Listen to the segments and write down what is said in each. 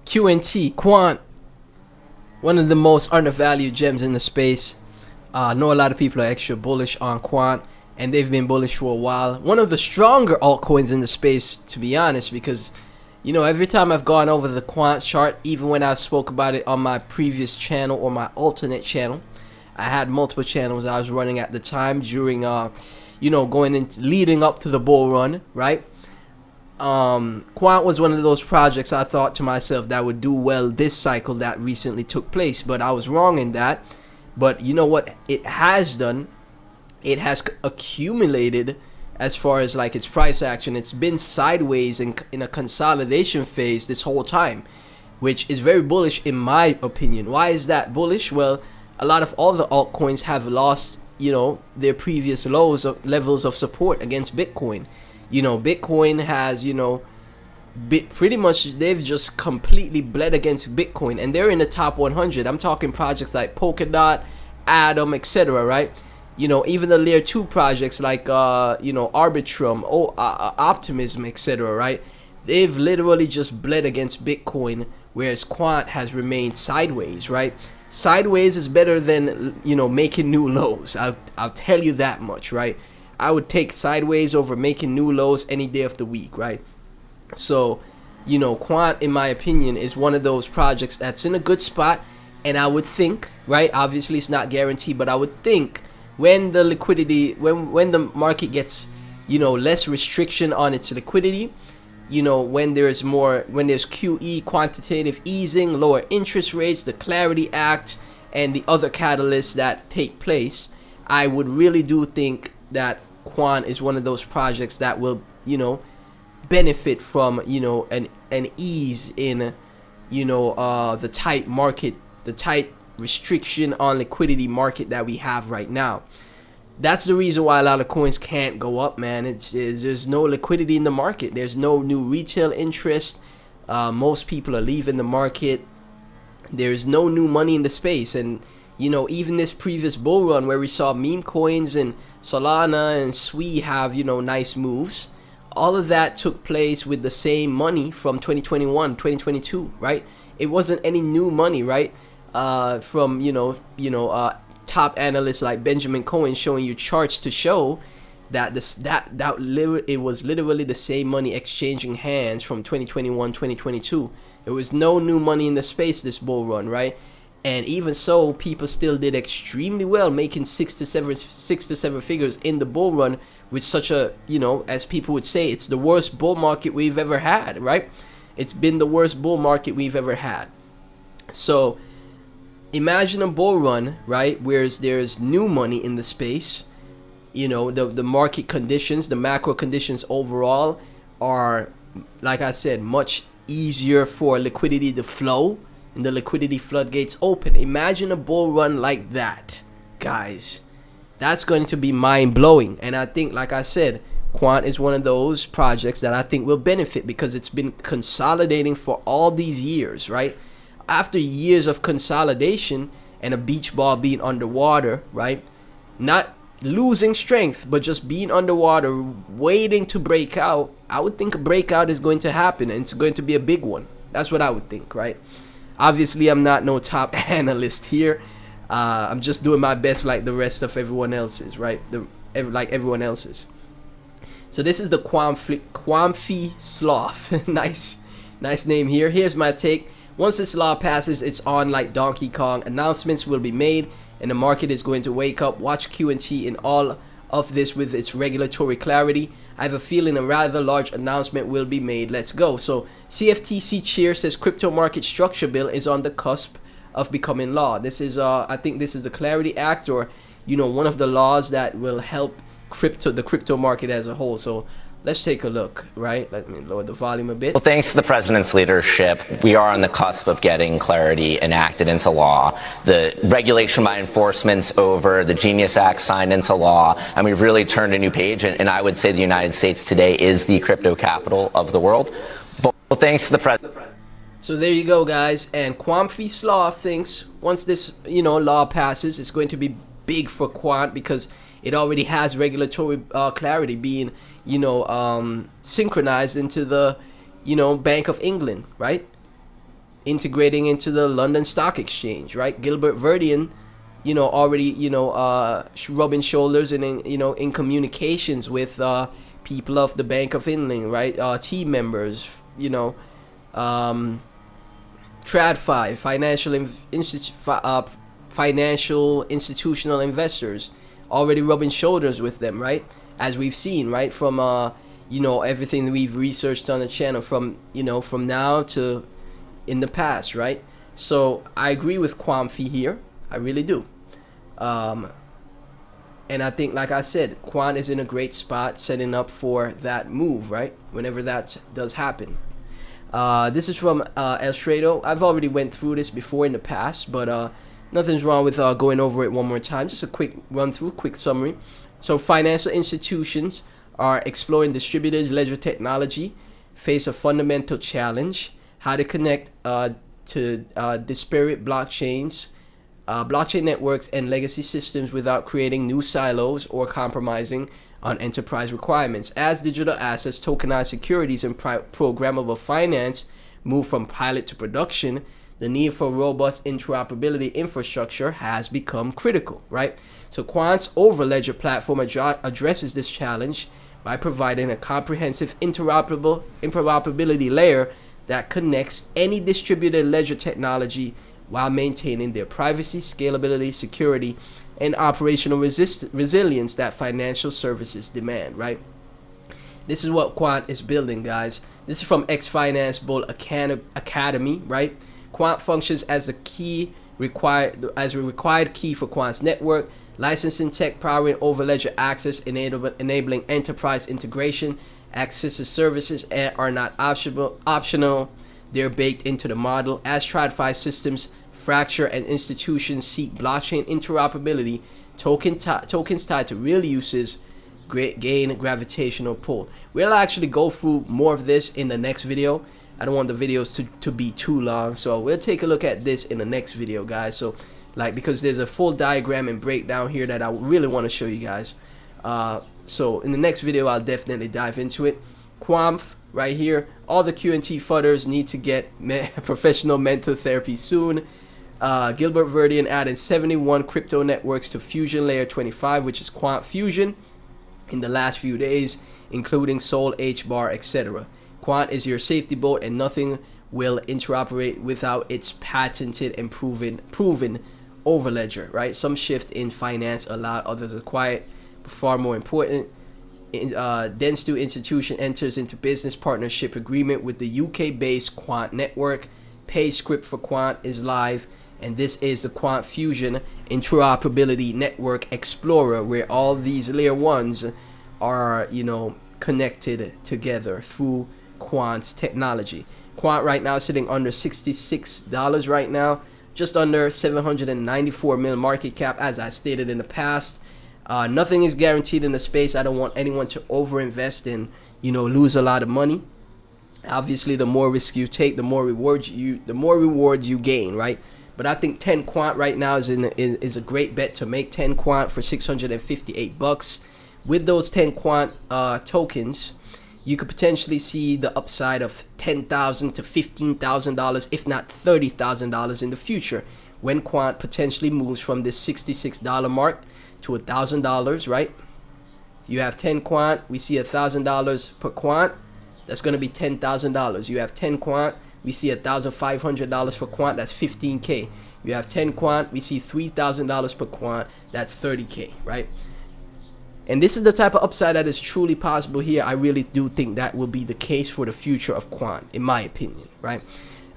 QNT Quant, one of the most undervalued gems in the space. I know a lot of people are extra bullish on Quant, and they've been bullish for a while. One of the stronger altcoins in the space, to be honest, because every time I've gone over the Quant chart, even when I spoke about it on my previous channel or my alternate channel, I had multiple channels I was running at the time during going into leading up to the bull run, right? Quant was one of those projects I thought to myself that would do well this cycle that recently took place, but I was wrong in that. But you know what it has done? It has accumulated as far as like its price action. It's been sideways in a consolidation phase this whole time, which is very bullish in my opinion. Why is that bullish? Well, a lot of all the altcoins have lost their previous levels of support against Bitcoin. Bitcoin has pretty much, they've just completely bled against Bitcoin, and they're in the top 100. I'm talking projects like Polkadot, Atom, etc., right? Even the layer 2 projects like Arbitrum, Optimism, etc., right? They've literally just bled against Bitcoin, whereas Quant has remained sideways, right? Sideways is better than making new lows. I'll tell you that much, right? I would take sideways over making new lows any day of the week, right? So, Quant, in my opinion, is one of those projects that's in a good spot. And I would think, right, obviously it's not guaranteed, but I would think when the liquidity, when the market gets, less restriction on its liquidity, when there's QE, quantitative easing, lower interest rates, the Clarity Act, and the other catalysts that take place, I would really do think that Quant is one of those projects that will, benefit from, an ease in, the tight market, the tight restriction on liquidity market that we have right now. That's the reason why a lot of coins can't go up, man. There's no liquidity in the market. There's no new retail interest. Most people are leaving the market. There's no new money in the space. And, even this previous bull run where we saw meme coins and Solana and SWI have, nice moves, all of that took place with the same money from 2021, 2022, right? It wasn't any new money, right? From, top analysts like Benjamin Cohen showing you charts to show that it was literally the same money exchanging hands from 2021, 2022. There was no new money in the space this bull run, right? And even so, people still did extremely well, making six to seven figures in the bull run with such a, as people would say, it's the worst bull market we've ever had, right? It's been the worst bull market we've ever had. So imagine a bull run, right, where there's new money in the space. The market conditions, the macro conditions overall are, like I said, much easier for liquidity to flow, and the liquidity floodgates open. Imagine a bull run like that, guys. That's going to be mind-blowing. And I think, like I said, Quant is one of those projects that I think will benefit because it's been consolidating for all these years, right? After years of consolidation and a beach ball being underwater, right? Not losing strength, but just being underwater, waiting to break out. I would think a breakout is going to happen, and it's going to be a big one. That's what I would think, right? Obviously, I'm not no top analyst here. I'm just doing my best like the rest of everyone else's, right? Like everyone else's. So this is the Quamfi Sloth. Nice name here. Here's my take. Once this law passes, it's on like Donkey Kong. Announcements will be made, and the market is going to wake up. Watch QNT in all of this with its regulatory clarity. I have a feeling a rather large announcement will be made. Let's go. So CFTC Chair says crypto market structure bill is on the cusp of becoming law. This is I think this is the Clarity Act, or one of the laws that will help the crypto market as a whole. So let's take a look, right? Let me lower the volume a bit. Well, thanks to the president's leadership, we are on the cusp of getting clarity enacted into law. The regulation by enforcement's over, the Genius Act signed into law, and we've really turned a new page. And I would say the United States today is the crypto capital of the world. But thanks to the president. So there you go, guys. And Quamfi Sloth thinks once this, law passes, it's going to be big for Quant because it already has regulatory clarity being, synchronized into the, Bank of England, right? integrating into the London Stock Exchange, right? Gilbert Verdian, already, rubbing shoulders and in communications with people of the Bank of England, right? Team members, TradFi, financial institutional investors, already rubbing shoulders with them, right? As we've seen, right, from everything that we've researched on the channel from now to in the past, right? So I agree with Quamfi here. I really do. And I think, like I said, Quant is in a great spot setting up for that move, right? Whenever that does happen. This is from El Strado. I've already went through this before in the past, but nothing's wrong with going over it one more time. Just a quick run through, quick summary. So financial institutions are exploring distributed ledger technology, face a fundamental challenge: how to connect to disparate blockchains, blockchain networks, and legacy systems without creating new silos or compromising on enterprise requirements. As digital assets, tokenized securities, and programmable finance move from pilot to production, the need for robust interoperability infrastructure has become critical, right? So Quant's Overledger platform addresses this challenge by providing a comprehensive interoperability layer that connects any distributed ledger technology while maintaining their privacy, scalability, security, and operational resilience that financial services demand, right? This is what Quant is building, guys. This is from X-Finance Bull Academy, right? Quant functions as the required key for Quant's network, licensing tech powering Overledger access, enabling enterprise integration. Access to services are not optional. They're baked into the model. As TradFi systems fracture and institutions seek blockchain interoperability, tokens tied to real uses gain gravitational pull. We'll actually go through more of this in the next video. I don't want the videos to be too long, so we'll take a look at this in the next video, guys. So because there's a full diagram and breakdown here that I really want to show you guys. So in the next video I'll definitely dive into it. Quamf right here. All the QNT fudders need to get professional mental therapy soon. Gilbert Verdian added 71 crypto networks to Fusion Layer 25, which is Quant Fusion, in the last few days, including Sol, HBAR, etc. Quant is your safety boat, and nothing will interoperate without its patented and proven Overledger, right? Some shift in finance allowed, others are quiet, but far more important. Denstu institution enters into business partnership agreement with the UK-based Quant network. Pay script for Quant is live, and this is the Quant Fusion Interoperability Network Explorer, where all these layer ones are, connected together through Quant's technology. Quant right now is sitting under $66 right now, just under 794 million market cap, as I stated in the past. Nothing is guaranteed in the space. I don't want anyone to overinvest and lose a lot of money. Obviously, the more risk you take, the more reward you gain, right? But I think 10 Quant right now is a great bet to make. 10 Quant for $658. With those 10 Quant tokens, you could potentially see the upside of $10,000 to $15,000, if not $30,000 in the future, when Quant potentially moves from this $66 mark to $1,000, right? You have 10 Quant, we see $1,000 per Quant. That's going to be $10,000. You have 10 Quant, we see $1,500 for Quant. That's 15K. You have 10 Quant, we see $3,000 per Quant. That's 30K, right? And this is the type of upside that is truly possible here. I really do think that will be the case for the future of Quant, in my opinion, right?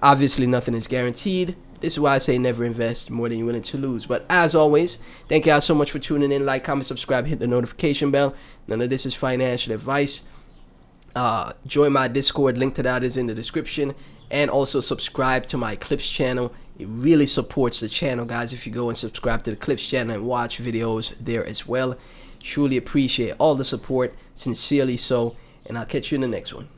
Obviously, nothing is guaranteed. This is why I say never invest more than you're willing to lose. But as always, thank you all so much for tuning in. Like, comment, subscribe, hit the notification bell. None of this is financial advice. Join my Discord. Link to that is in the description. And also subscribe to my Clips channel. It really supports the channel, guys, if you go and subscribe to the Clips channel and watch videos there as well. Truly appreciate all the support. Sincerely so. And I'll catch you in the next one.